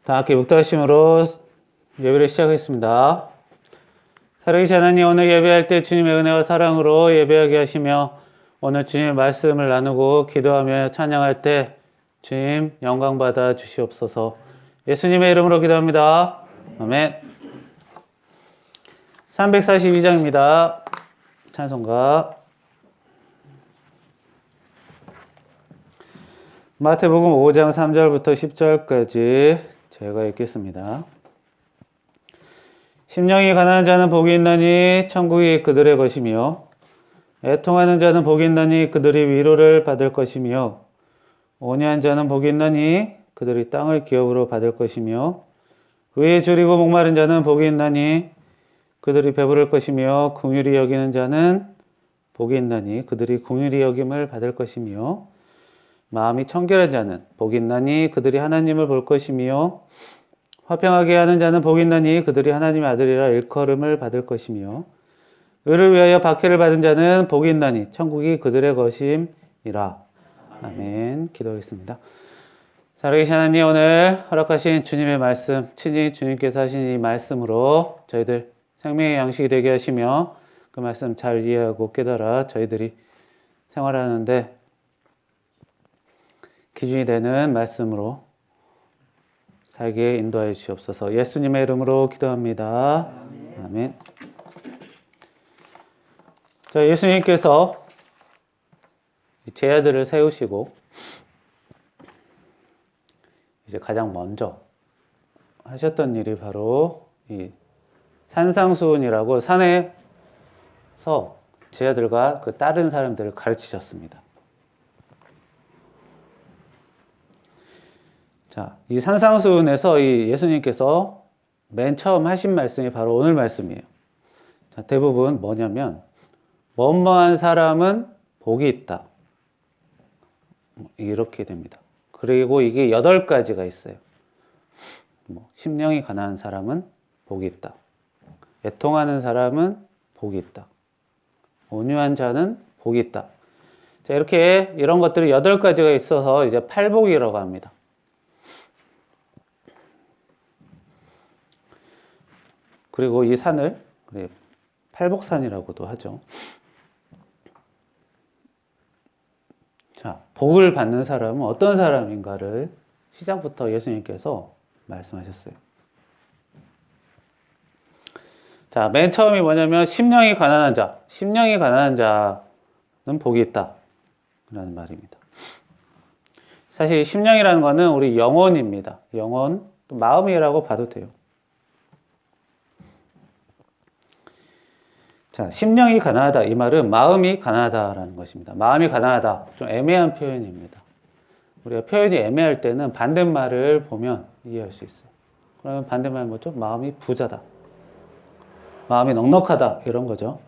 다 함께 묵도하심으로 예배를 시작하겠습니다. 살아계신 하나님, 오늘 예배할 때 주님의 은혜와 사랑으로 예배하게 하시며 오늘 주님의 말씀을 나누고 기도하며 찬양할 때 주님 영광 받아 주시옵소서. 예수님의 이름으로 기도합니다. 아멘. 342장입니다. 찬송가. 마태복음 5장 3절부터 10절까지 제가 읽겠습니다. 심령이 가난한 자는 복이 있나니 천국이 그들의 것이며 애통하는 자는 복이 있나니 그들이 위로를 받을 것이며 온유한 자는 복이 있나니 그들이 땅을 기업으로 받을 것이며 의에 줄이고 목마른 자는 복이 있나니 그들이 배부를 것이며 긍휼히 여기는 자는 복이 있나니 그들이 긍휼히 여김을 받을 것이며 마음이 청결한 자는 복이 있나니 그들이 하나님을 볼 것이며 화평하게 하는 자는 복이 있나니 그들이 하나님의 아들이라 일컬음을 받을 것이며 의를 위하여 박해를 받은 자는 복이 있나니 천국이 그들의 것임이라. 아멘. 기도하겠습니다. 살아계신 하나님, 오늘 허락하신 주님의 말씀, 친히 주님께서 하신 이 말씀으로 저희들 생명의 양식이 되게 하시며 그 말씀 잘 이해하고 깨달아 저희들이 생활하는데 기준이 되는 말씀으로 살게 인도하여 주시옵소서. 예수님의 이름으로 기도합니다. 아멘. 자, 예수님께서 제 아들을 세우시고 이제 가장 먼저 하셨던 일이 바로 이 산상수훈이라고 산에서 제 아들과 그 다른 사람들을 가르치셨습니다. 자, 이 산상수훈에서 이 예수님께서 맨 처음 하신 말씀이 바로 오늘 말씀이에요. 자, 대부분 뭐냐면 뭐뭐한 사람은 복이 있다. 이렇게 됩니다. 그리고 이게 8가지가 있어요. 심령이 가난한 사람은 복이 있다. 애통하는 사람은 복이 있다. 온유한 자는 복이 있다. 자, 이렇게 이런 것들이 8가지가 있어서 이제 팔복이라고 합니다. 그리고 이 산을 팔복산이라고도 하죠. 자, 복을 받는 사람은 어떤 사람인가를 시작부터 예수님께서 말씀하셨어요. 자, 맨 처음이 뭐냐면 심령이 가난한 자, 심령이 가난한 자는 복이 있다 라는 말입니다. 사실 심령이라는 것은 우리 영혼입니다. 영혼, 또 마음이라고 봐도 돼요. 자, 심령이 가난하다. 이 말은 마음이 가난하다라는 것입니다. 마음이 가난하다. 좀 애매한 표현입니다. 우리가 표현이 애매할 때는 반대말을 보면 이해할 수 있어요. 그러면 반대말 뭐죠? 마음이 부자다. 마음이 넉넉하다. 이런 거죠.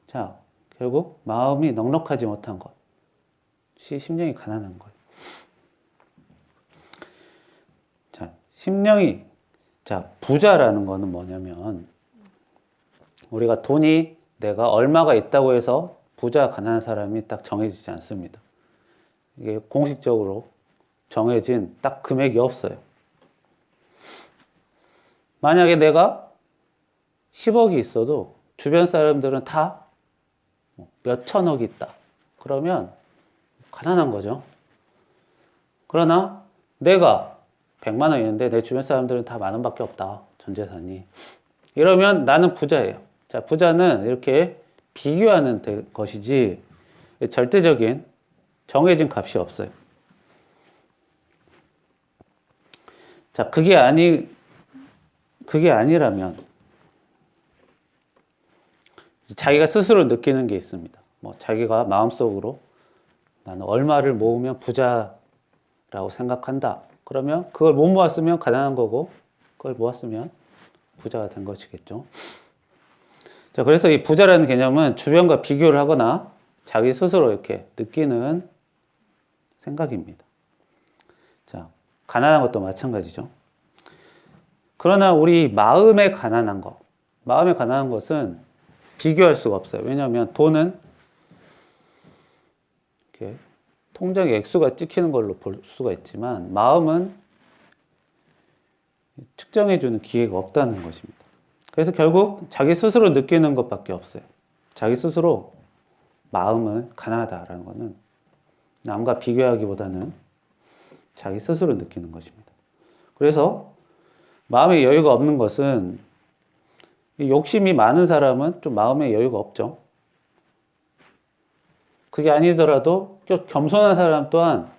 자, 결국 마음이 넉넉하지 못한 것이 심령이 가난한 거예요. 자, 심령이, 자, 부자라는 거는 뭐냐면 우리가 돈이 내가 얼마가 있다고 해서 부자, 가난한 사람이 딱 정해지지 않습니다. 이게 공식적으로 정해진 딱 금액이 없어요. 만약에 내가 10억이 있어도 주변 사람들은 다 몇 천억이 있다. 그러면 가난한 거죠. 그러나 내가 100만 원 있는데 내 주변 사람들은 다 10,000 원밖에 없다. 전 재산이. 이러면 나는 부자예요. 자, 부자는 이렇게 비교하는 것이지 절대적인 정해진 값이 없어요. 자, 그게 아니라면 자기가 스스로 느끼는 게 있습니다. 자기가 마음속으로 나는 얼마를 모으면 부자라고 생각한다. 그러면 그걸 못 모았으면 가난한 거고 그걸 모았으면 부자가 된 것이겠죠. 자, 그래서 이 부자라는 개념은 주변과 비교를 하거나 자기 스스로 이렇게 느끼는 생각입니다. 자, 가난한 것도 마찬가지죠. 그러나 우리 마음에 가난한 것은 비교할 수가 없어요. 왜냐하면 돈은 이렇게 통장에 액수가 찍히는 걸로 볼 수가 있지만 마음은 측정해주는 기회가 없다는 것입니다. 그래서 결국 자기 스스로 느끼는 것밖에 없어요. 자기 스스로 마음은 가난하다라는 것은 남과 비교하기보다는 자기 스스로 느끼는 것입니다. 그래서 마음의 여유가 없는 것은 욕심이 많은 사람은 좀 마음의 여유가 없죠. 그게 아니더라도 겸손한 사람 또한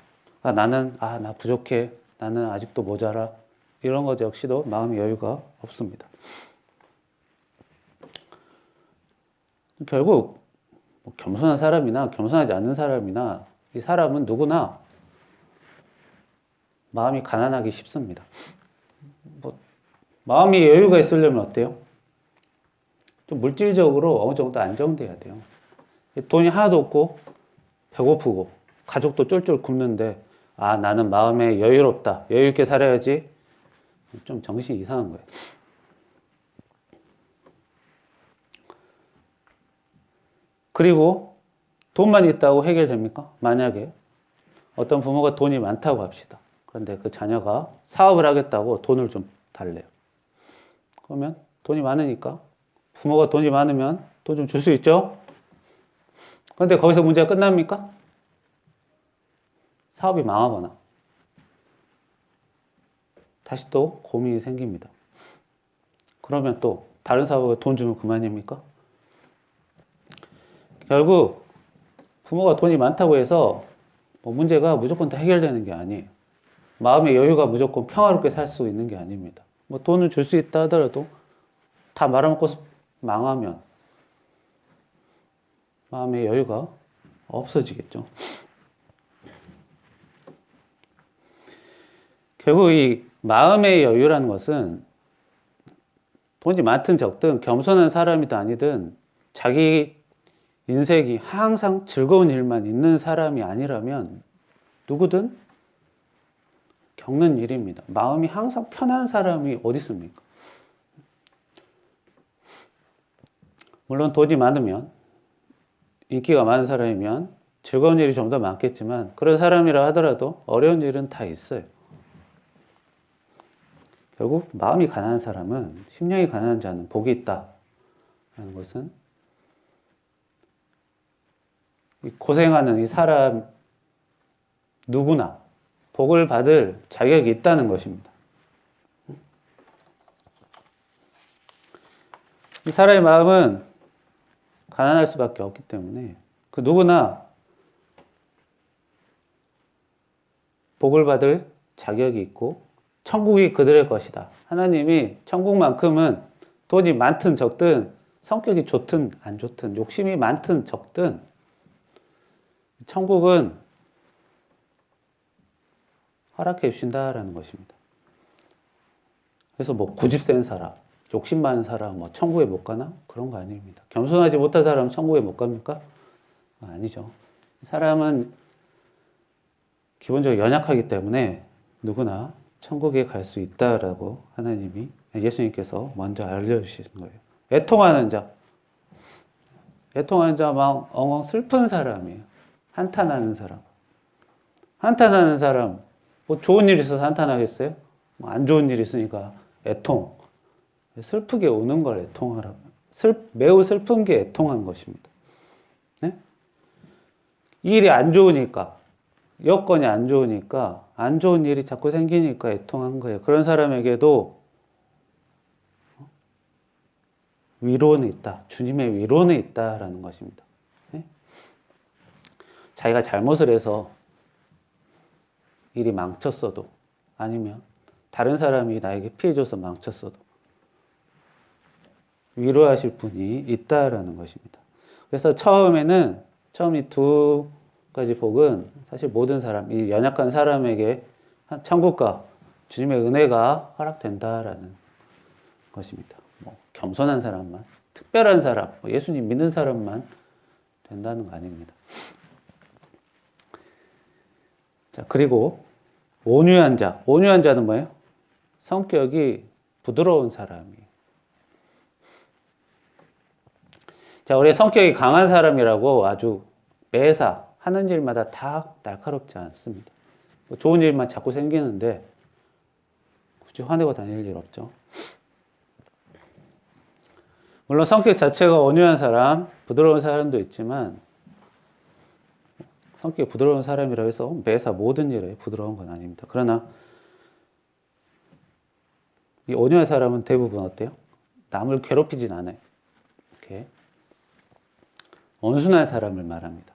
나 부족해. 나는 아직도 모자라. 이런 것 역시도 마음의 여유가 없습니다. 결국 겸손한 사람이나 겸손하지 않는 사람이나 이 사람은 누구나 마음이 가난하기 쉽습니다. 마음이 여유가 있으려면 어때요? 좀 물질적으로 어느 정도 안정돼야 돼요. 돈이 하나도 없고 배고프고 가족도 쫄쫄 굶는데 나는 마음에 여유롭다. 여유 있게 살아야지. 좀 정신이 이상한 거예요. 그리고 돈만 있다고 해결됩니까? 만약에 어떤 부모가 돈이 많다고 합시다. 그런데 그 자녀가 사업을 하겠다고 돈을 좀 달래요. 그러면 돈이 많으니까 부모가 돈이 많으면 돈 좀 줄 수 있죠? 그런데 거기서 문제가 끝납니까? 사업이 망하거나 다시 또 고민이 생깁니다. 그러면 또 다른 사업에 돈 주면 그만입니까? 결국 부모가 돈이 많다고 해서 문제가 무조건 다 해결되는 게 아니에요. 마음의 여유가 무조건 평화롭게 살 수 있는 게 아닙니다. 돈을 줄 수 있다 하더라도 다 말아먹고 망하면 마음의 여유가 없어지겠죠. 결국 이 마음의 여유라는 것은 돈이 많든 적든 겸손한 사람이든 아니든 자기 인생이 항상 즐거운 일만 있는 사람이 아니라면 누구든 겪는 일입니다. 마음이 항상 편한 사람이 어디 있습니까? 물론 돈이 많으면 인기가 많은 사람이면 즐거운 일이 좀 더 많겠지만 그런 사람이라 하더라도 어려운 일은 다 있어요. 결국 마음이 가난한 사람은 심령이 가난한 자는 복이 있다라는 것은 고생하는 이 사람 누구나 복을 받을 자격이 있다는 것입니다. 이 사람의 마음은 가난할 수밖에 없기 때문에 그 누구나 복을 받을 자격이 있고 천국이 그들의 것이다. 하나님이 천국만큼은 돈이 많든 적든 성격이 좋든 안 좋든 욕심이 많든 적든 천국은 허락해 주신다라는 것입니다. 그래서 고집 센 사람, 욕심 많은 사람, 천국에 못 가나? 그런 거 아닙니다. 겸손하지 못한 사람은 천국에 못 갑니까? 아니죠. 사람은 기본적으로 연약하기 때문에 누구나 천국에 갈 수 있다라고 하나님이, 예수님께서 먼저 알려주시는 거예요. 애통하는 자. 애통하는 자, 막 엉엉 슬픈 사람이에요. 한탄하는 사람. 한탄하는 사람, 좋은 일 있어서 한탄하겠어요? 안 좋은 일 있으니까 애통. 슬프게 우는 걸 애통하라고. 매우 슬픈 게 애통한 것입니다. 네? 일이 안 좋으니까, 여건이 안 좋으니까, 안 좋은 일이 자꾸 생기니까 애통한 거예요. 그런 사람에게도 위로는 있다. 주님의 위로는 있다라는 것입니다. 네? 자기가 잘못을 해서 일이 망쳤어도, 아니면 다른 사람이 나에게 피해줘서 망쳤어도 위로하실 분이 있다라는 것입니다. 그래서 처음 이 두 가지 복은 사실 모든 사람, 이 연약한 사람에게 천국과 주님의 은혜가 허락된다라는 것입니다. 겸손한 사람만, 특별한 사람, 예수님 믿는 사람만 된다는 거 아닙니다. 자, 그리고 온유한 자. 온유한 자는 뭐예요? 성격이 부드러운 사람이에요. 자, 우리 성격이 강한 사람이라고 아주 매사 하는 일마다 다 날카롭지 않습니다. 좋은 일만 자꾸 생기는데 굳이 화내고 다닐 일 없죠. 물론 성격 자체가 온유한 사람, 부드러운 사람도 있지만 성격이 부드러운 사람이라고 해서 매사 모든 일에 부드러운 건 아닙니다. 그러나 이 온유한 사람은 대부분 어때요? 남을 괴롭히진 않아요. 이렇게 온순한 사람을 말합니다.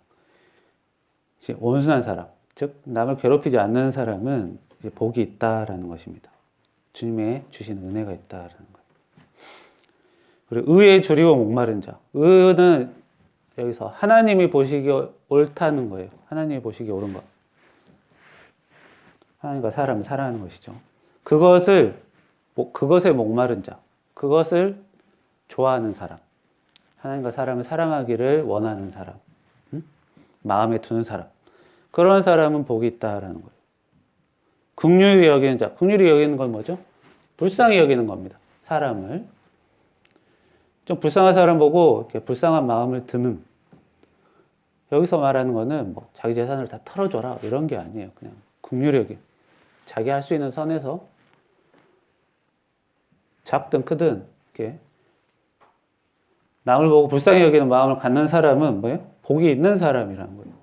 온순한 사람, 즉 남을 괴롭히지 않는 사람은 이제 복이 있다라는 것입니다. 주님의 주신 은혜가 있다라는 거예요. 그리고 의에 줄이고 목마른 자. 의는 여기서 하나님이 보시기에 옳다는 거예요. 하나님이 보시기에 옳은 것. 하나님과 사람을 사랑하는 것이죠. 그것에 목마른 자. 그것을 좋아하는 사람. 하나님과 사람을 사랑하기를 원하는 사람. 마음에 두는 사람. 그런 사람은 복이 있다라는 거예요. 긍휼히 여기는 자. 긍휼히 여기는 건 뭐죠? 불쌍히 여기는 겁니다. 사람을. 좀 불쌍한 사람 보고 이렇게 불쌍한 마음을 드는. 여기서 말하는 거는 뭐 자기 재산을 다 털어줘라 이런 게 아니에요. 그냥 긍휼히 여기. 자기 할 수 있는 선에서 작든 크든 이렇게 남을 보고 불쌍히 여기는 마음을 갖는 사람은 뭐예요? 복이 있는 사람이라는 거예요.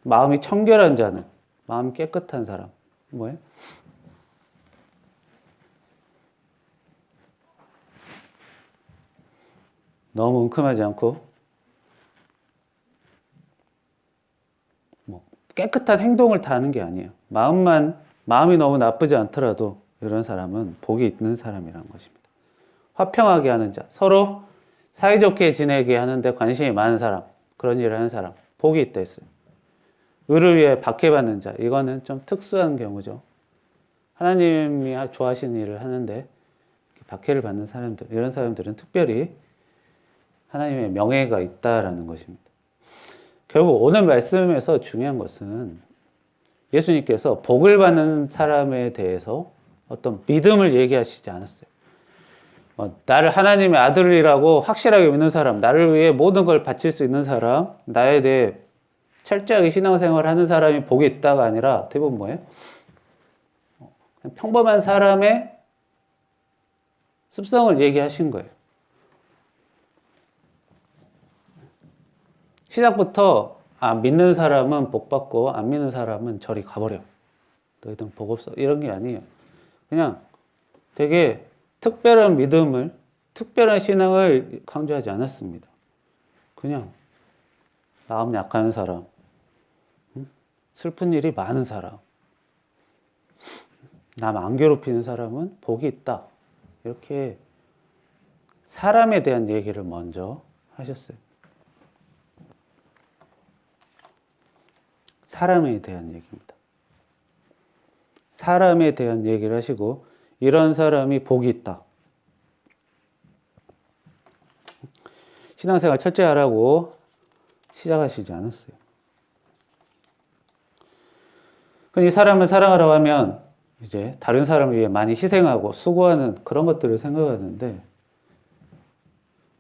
마음이 청결한 자는, 마음이 깨끗한 사람. 뭐예요? 너무 은큼하지 않고 뭐 깨끗한 행동을 다 하는 게 아니에요. 마음이 너무 나쁘지 않더라도 이런 사람은 복이 있는 사람이라는 것입니다. 화평하게 하는 자, 서로 사이좋게 지내게 하는데 관심이 많은 사람, 그런 일을 하는 사람, 복이 있다 했어요. 의를 위해 박해받는 자, 이거는 좀 특수한 경우죠. 하나님이 좋아하시는 일을 하는데 박해를 받는 사람들, 이런 사람들은 특별히 하나님의 명예가 있다라는 것입니다. 결국 오늘 말씀에서 중요한 것은 예수님께서 복을 받는 사람에 대해서 어떤 믿음을 얘기하시지 않았어요. 나를 하나님의 아들이라고 확실하게 믿는 사람, 나를 위해 모든 걸 바칠 수 있는 사람, 나에 대해 철저하게 신앙생활을 하는 사람이 복이 있다가 아니라 대부분 뭐예요? 평범한 사람의 습성을 얘기하신 거예요. 시작부터 믿는 사람은 복 받고 안 믿는 사람은 저리 가버려. 너희들은 복 없어. 이런 게 아니에요. 그냥 되게 특별한 믿음을, 특별한 신앙을 강조하지 않았습니다. 그냥 마음 약한 사람, 슬픈 일이 많은 사람, 남 안 괴롭히는 사람은 복이 있다. 이렇게 사람에 대한 얘기를 먼저 하셨어요. 사람에 대한 얘기입니다. 사람에 대한 얘기를 하시고 이런 사람이 복이 있다. 신앙생활 철저히 하라고 시작하시지 않았어요. 이 사람을 사랑하라고 하면 이제 다른 사람을 위해 많이 희생하고 수고하는 그런 것들을 생각하는데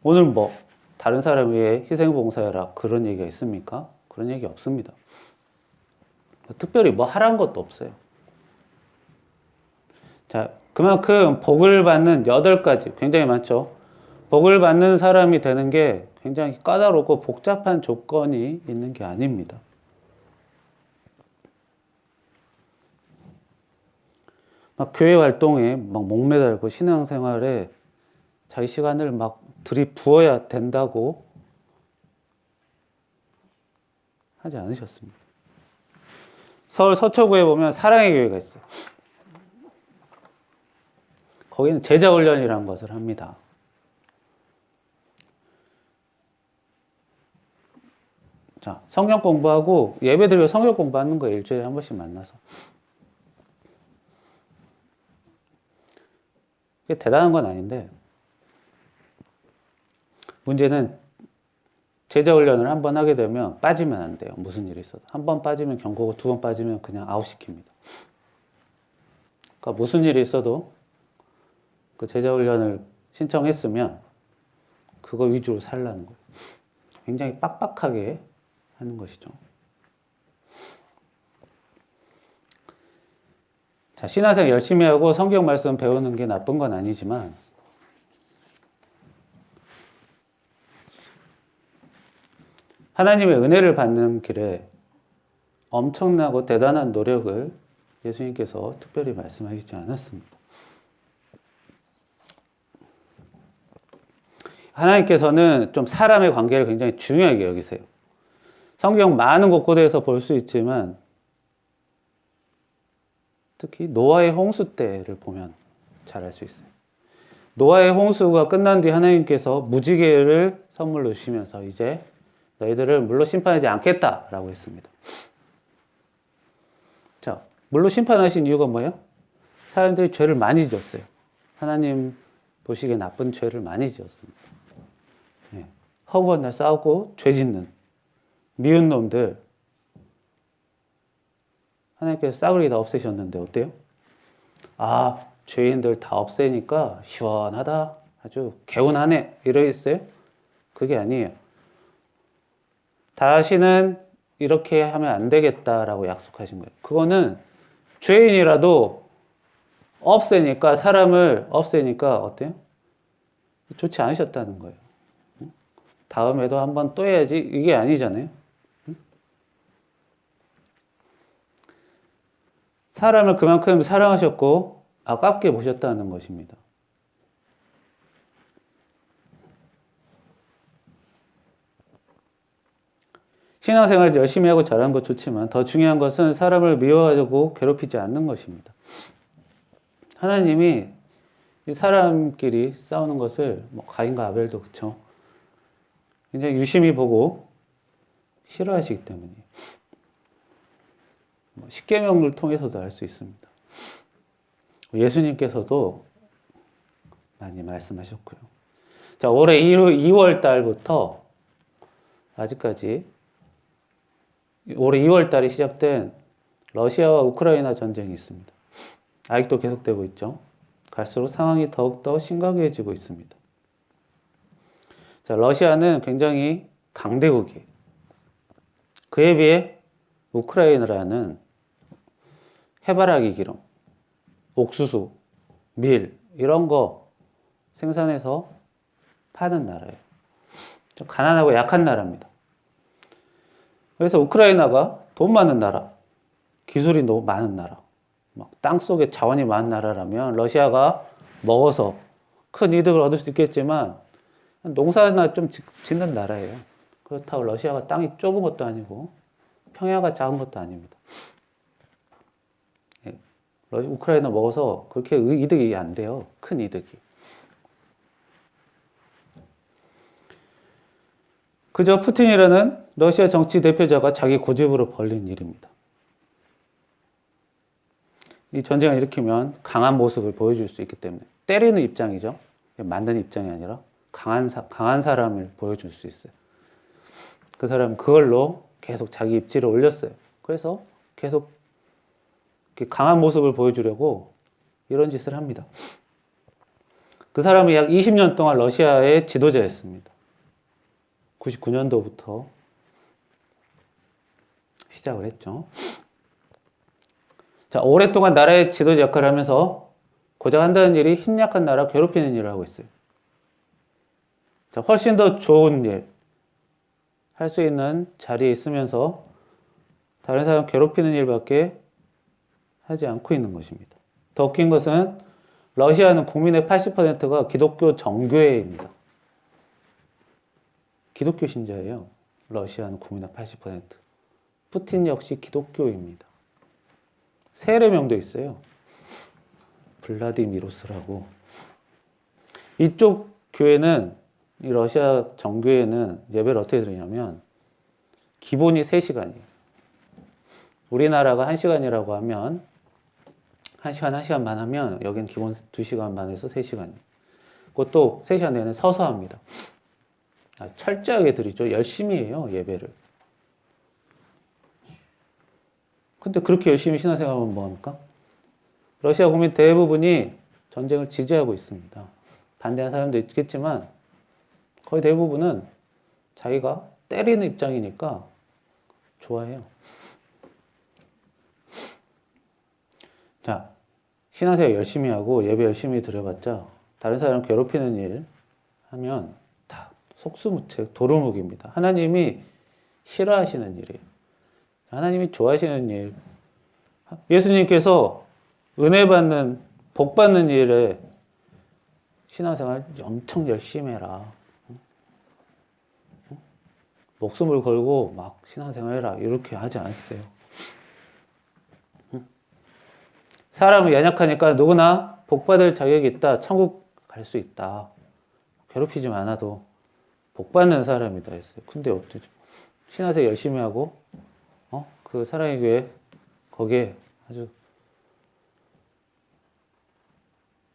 오늘 뭐 다른 사람을 위해 희생봉사해라 그런 얘기가 있습니까? 그런 얘기 없습니다. 특별히 뭐 하라는 것도 없어요. 자, 그만큼 복을 받는 8가지, 굉장히 많죠. 복을 받는 사람이 되는 게 굉장히 까다롭고 복잡한 조건이 있는 게 아닙니다. 막 교회 활동에 막 목매달고 신앙생활에 자기 시간을 막 들이부어야 된다고 하지 않으셨습니다. 서울 서초구에 보면 사랑의 교회가 있어요. 거기는 제자훈련이라는 것을 합니다. 자, 성경 공부하고 예배드리고 성경 공부하는 거예요. 일주일에 한 번씩 만나서. 그게 대단한 건 아닌데 문제는 제자훈련을 한 번 하게 되면 빠지면 안 돼요. 무슨 일이 있어도. 한 번 빠지면 경고고 2번 빠지면 그냥 아웃시킵니다. 그러니까 무슨 일이 있어도 그 제자훈련을 신청했으면 그거 위주로 살라는 거예요. 굉장히 빡빡하게 하는 것이죠. 자, 신앙생활 열심히 하고 성경 말씀 배우는 게 나쁜 건 아니지만 하나님의 은혜를 받는 길에 엄청나고 대단한 노력을 예수님께서 특별히 말씀하시지 않았습니다. 하나님께서는 좀 사람의 관계를 굉장히 중요하게 여기세요. 성경 많은 곳곳에서 볼 수 있지만 특히 노아의 홍수 때를 보면 잘 알 수 있어요. 노아의 홍수가 끝난 뒤 하나님께서 무지개를 선물로 주시면서 이제 너희들을 물로 심판하지 않겠다라고 했습니다. 자, 물로 심판하신 이유가 뭐예요? 사람들이 죄를 많이 지었어요. 하나님 보시기에 나쁜 죄를 많이 지었습니다. 네. 허구한 날 싸우고 죄 짓는 미운 놈들 하나님께서 싸그리 다 없애셨는데 어때요? 아, 죄인들 다 없애니까 시원하다, 아주 개운하네 이러겠어요? 그게 아니에요. 다시는 이렇게 하면 안 되겠다라고 약속하신 거예요. 그거는 죄인이라도 없애니까, 사람을 없애니까 어때요? 좋지 않으셨다는 거예요. 다음에도 한번 또 해야지 이게 아니잖아요. 사람을 그만큼 사랑하셨고 아깝게 보셨다는 것입니다. 신앙생활 열심히 하고 잘하는 것 좋지만 더 중요한 것은 사람을 미워하고 괴롭히지 않는 것입니다. 하나님이 이 사람끼리 싸우는 것을 가인과 아벨도 그렇죠. 굉장히 유심히 보고 싫어하시기 때문이에요. 십계명을 통해서도 알 수 있습니다. 예수님께서도 많이 말씀하셨고요. 자, 올해 2월 달부터 아직까지 올해 2월 달에 시작된 러시아와 우크라이나 전쟁이 있습니다. 아직도 계속되고 있죠. 갈수록 상황이 더욱더 심각해지고 있습니다. 자, 러시아는 굉장히 강대국이에요. 그에 비해 우크라이나라는 해바라기 기름, 옥수수, 밀 이런 거 생산해서 파는 나라예요. 좀 가난하고 약한 나라입니다. 그래서 우크라이나가 돈 많은 나라, 기술이 너무 많은 나라, 막 땅속에 자원이 많은 나라라면 러시아가 먹어서 큰 이득을 얻을 수 있겠지만 농사나 좀 짓는 나라예요. 그렇다고 러시아가 땅이 좁은 것도 아니고 평야가 작은 것도 아닙니다. 우크라이나 먹어서 그렇게 이득이 안 돼요. 큰 이득이. 그저 푸틴이라는 러시아 정치 대표자가 자기 고집으로 벌린 일입니다. 이 전쟁을 일으키면 강한 모습을 보여줄 수 있기 때문에 때리는 입장이죠. 만드는 입장이 아니라 강한 사람을 보여줄 수 있어요. 그 사람은 그걸로 계속 자기 입지를 올렸어요. 그래서 계속 강한 모습을 보여주려고 이런 짓을 합니다. 그 사람이 약 20년 동안 러시아의 지도자였습니다. 99년도부터 시작을 했죠. 자, 오랫동안 나라의 지도자 역할을 하면서 고작 한다는 일이 힘 약한 나라 괴롭히는 일을 하고 있어요. 자, 훨씬 더 좋은 일, 할 수 있는 자리에 있으면서 다른 사람 괴롭히는 일밖에 하지 않고 있는 것입니다. 더 웃긴 것은 러시아는 국민의 80%가 기독교 정교회입니다. 기독교 신자예요. 러시아는 국민의 80%. 푸틴 역시 기독교입니다. 세례명도 있어요. 블라디미로스라고. 이쪽 교회는, 이 러시아 정교회는 예배를 어떻게 드리냐면 기본이 3시간이에요. 우리나라가 1시간이라고 하면 1시간 반 하면 여기는 기본 2시간 반에서 3시간이에요. 그것도 3시간 내내 서서 합니다. 철저하게 드리죠. 열심히 해요, 예배를. 근데 그렇게 열심히 신앙생활하면 뭐합니까? 러시아 국민 대부분이 전쟁을 지지하고 있습니다. 반대하는 사람도 있겠지만 거의 대부분은 자기가 때리는 입장이니까 좋아해요. 자, 신앙생활 열심히 하고 예배 열심히 드려봤자 다른 사람 괴롭히는 일 하면 다 속수무책 도루묵입니다. 하나님이 싫어하시는 일이에요. 하나님이 좋아하시는 일. 예수님께서 은혜 받는 복 받는 일에 신앙생활 엄청 열심히 해라. 목숨을 걸고 막 신앙생활 해라. 이렇게 하지 않았어요. 사람은 연약하니까 누구나 복 받을 자격이 있다. 천국 갈 수 있다. 괴롭히지 않아도 복 받는 사람이다 했어요. 근데 어쩌죠? 신앙생활 열심히 하고 그 사랑의 교회 거기에 아주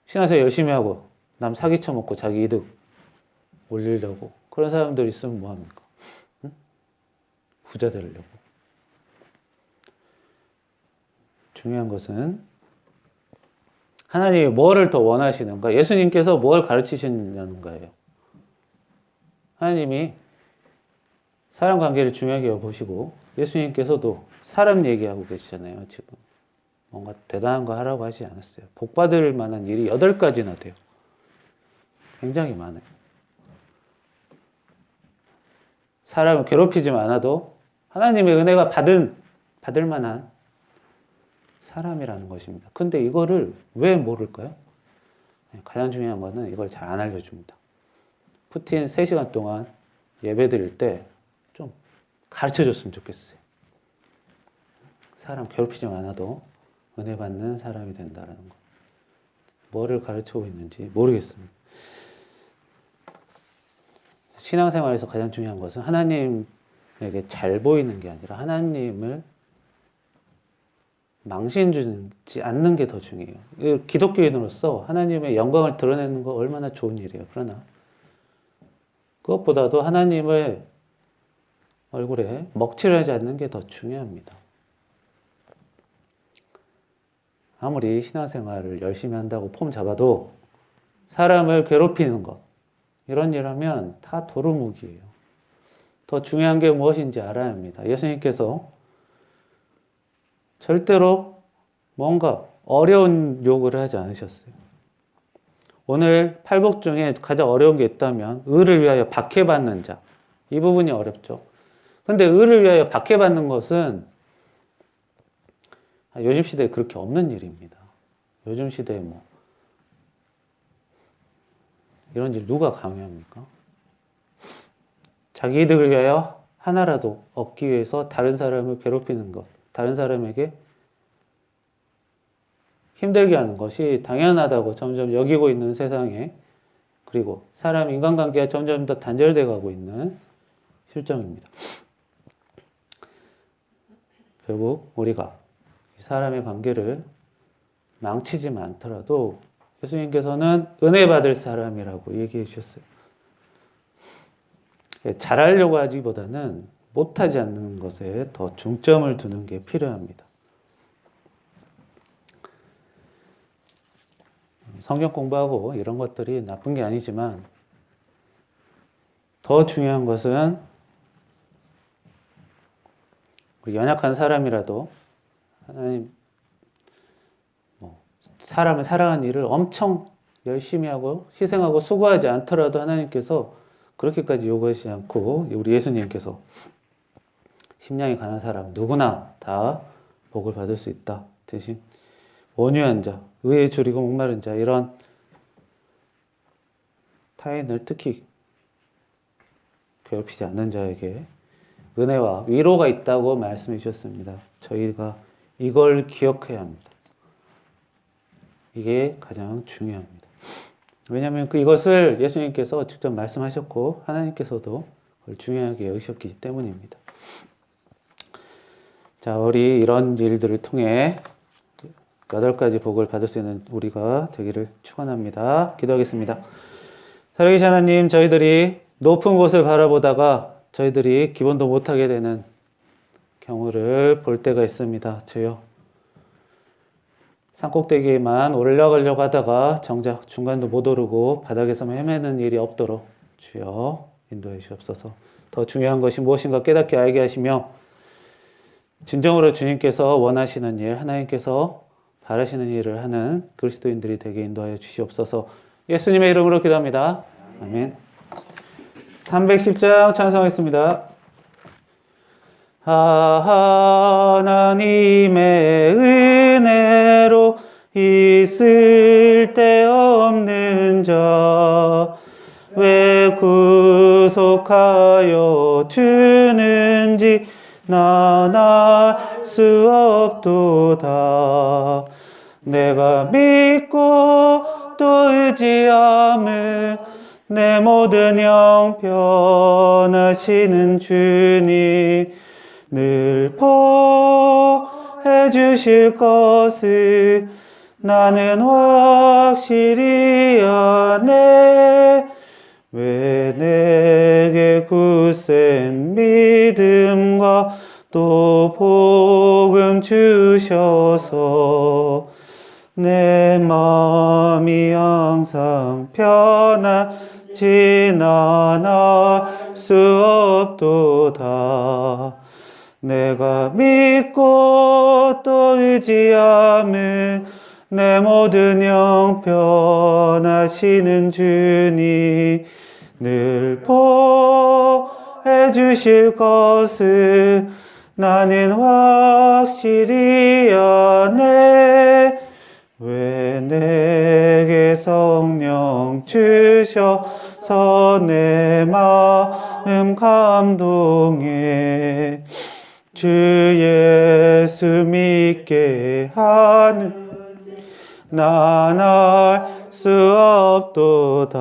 신앙생활 열심히 하고 남 사기 쳐먹고 자기 이득 올리려고 그런 사람들 있으면 뭐합니까? 응? 부자 되려고. 중요한 것은 하나님이 뭐를 더 원하시는가? 예수님께서 뭘 가르치시는가예요. 하나님이 사람 관계를 중요하게 여보시고 예수님께서도 사람 얘기하고 계시잖아요. 지금 뭔가 대단한 거 하라고 하지 않았어요. 복 받을 만한 일이 8가지나 돼요. 굉장히 많아요. 사람을 괴롭히지 않아도 하나님의 은혜가 받을 만한 사람이라는 것입니다. 근데 이거를 왜 모를까요? 가장 중요한 거는 이걸 잘 안 알려줍니다. 푸틴 3시간 동안 예배 드릴 때 좀 가르쳐 줬으면 좋겠어요. 사람 괴롭히지 않아도 은혜 받는 사람이 된다는 거. 뭐를 가르치고 있는지 모르겠습니다. 신앙생활에서 가장 중요한 것은 하나님에게 잘 보이는 게 아니라 하나님을 망신 주지 않는 게 더 중요해요. 기독교인으로서 하나님의 영광을 드러내는 거 얼마나 좋은 일이에요. 그러나 그것보다도 하나님의 얼굴에 먹칠하지 않는 게 더 중요합니다. 아무리 신앙생활을 열심히 한다고 폼 잡아도 사람을 괴롭히는 것, 이런 일 하면 다 도루묵이에요. 더 중요한 게 무엇인지 알아야 합니다. 예수님께서 절대로 뭔가 어려운 요구를 하지 않으셨어요. 오늘 팔복 중에 가장 어려운 게 있다면 의를 위하여 박해받는 자. 이 부분이 어렵죠. 근데 의를 위하여 박해받는 것은 요즘 시대에 그렇게 없는 일입니다. 요즘 시대에 이런 일 누가 강요합니까? 자기 이득을 위하여 하나라도 얻기 위해서 다른 사람을 괴롭히는 것, 다른 사람에게 힘들게 하는 것이 당연하다고 점점 여기고 있는 세상에, 그리고 사람 인간관계가 점점 더 단절돼 가고 있는 실정입니다. 결국 우리가 사람의 관계를 망치지만 않더라도 예수님께서는 은혜 받을 사람이라고 얘기해 주셨어요. 잘하려고 하기보다는 못하지 않는 것에 더 중점을 두는 게 필요합니다. 성경 공부하고 이런 것들이 나쁜 게 아니지만 더 중요한 것은 우리 연약한 사람이라도 하나님 사람을 사랑하는 일을 엄청 열심히 하고 희생하고 수고하지 않더라도 하나님께서 그렇게까지 요구하지 않고 우리 예수님께서 심령이 가난한 사람 누구나 다 복을 받을 수 있다. 대신 온유한 자, 의에 줄이고 목마른 자, 이런 타인을 특히 괴롭히지 않는 자에게 은혜와 위로가 있다고 말씀해 주셨습니다. 저희가 이걸 기억해야 합니다. 이게 가장 중요합니다. 왜냐하면 이것을 예수님께서 직접 말씀하셨고 하나님께서도 그걸 중요하게 여기셨기 때문입니다. 자, 우리 이런 일들을 통해 8가지 복을 받을 수 있는 우리가 되기를 축원합니다. 기도하겠습니다. 살아계신 하나님, 저희들이 높은 곳을 바라보다가 저희들이 기본도 못하게 되는 경우를 볼 때가 있습니다. 주여, 산꼭대기에만 올라가려고 하다가 정작 중간도 못 오르고 바닥에서만 헤매는 일이 없도록 주여 인도해 주옵소서. 더 중요한 것이 무엇인가 깨닫게 알게 하시며 진정으로 주님께서 원하시는 일, 하나님께서 바라시는 일을 하는 그리스도인들이 되게 인도하여 주시옵소서. 예수님의 이름으로 기도합니다. 아멘. 310장 찬송하겠습니다. 하나님의 은혜로 있을 데 없는 자 왜 구속하여 주는지 난 알 수 없도다. 내가 믿고 또 의지함은 내 모든 형편하시는 주님 늘 보해 주실 것을 나는 확실히 아네. 왜 내게 굳센 믿음과 또 복음 주셔서 내 마음이 항상 편하지 난 알 수 없도다. 내가 믿고 또 의지함은 내 모든 형편하시는 주님 늘 보해 주실 것을 나는 확실히 아네. 왜 내게 성령 주셔서 내 마음 감동해 주 예수 믿게 하는 난 알 수 없도다.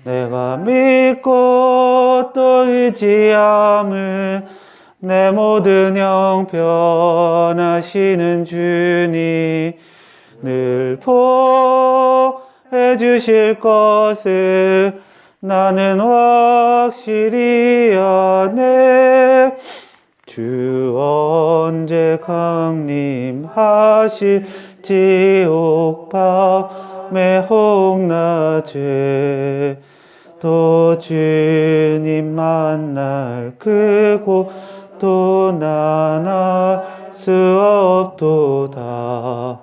내가 믿고 또 의지함은 내 모든 형편하시는 주님 늘 보해 주실 것을 나는 확실히 아네. 주 언제 강림하실지 옥밤의 홍낮에 또 주님 만날 그곳 또 난 알 수 없도다.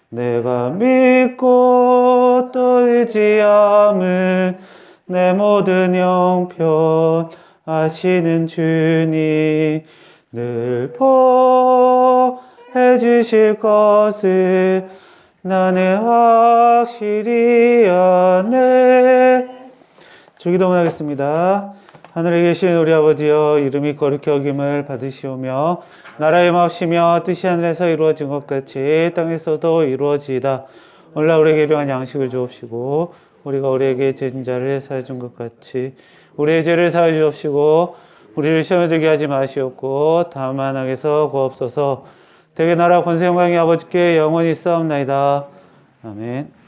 내가 믿고 또 의지함은 내 모든 형편 아시는 주님 늘 보해 주실 것을 나는 확실히 아네. 주기도문 하겠습니다. 하늘에 계신 우리 아버지여 이름이 거룩히 여김을 받으시오며 나라의 마옵시며 뜻이 하늘에서 이루어진 것 같이 땅에서도 이루어지이다. 오늘날 우리에게 일용할 양식을 주옵시고 우리가 우리에게 죄진 자를 사해 준 것 같이 우리의 죄를 사해 주옵시고 우리를 시험에 들게 하지 마시옵고 다만 악에서 구하옵소서. 대개 나라 권세 영광이 아버지께 영원히 있사옵나이다. 아멘.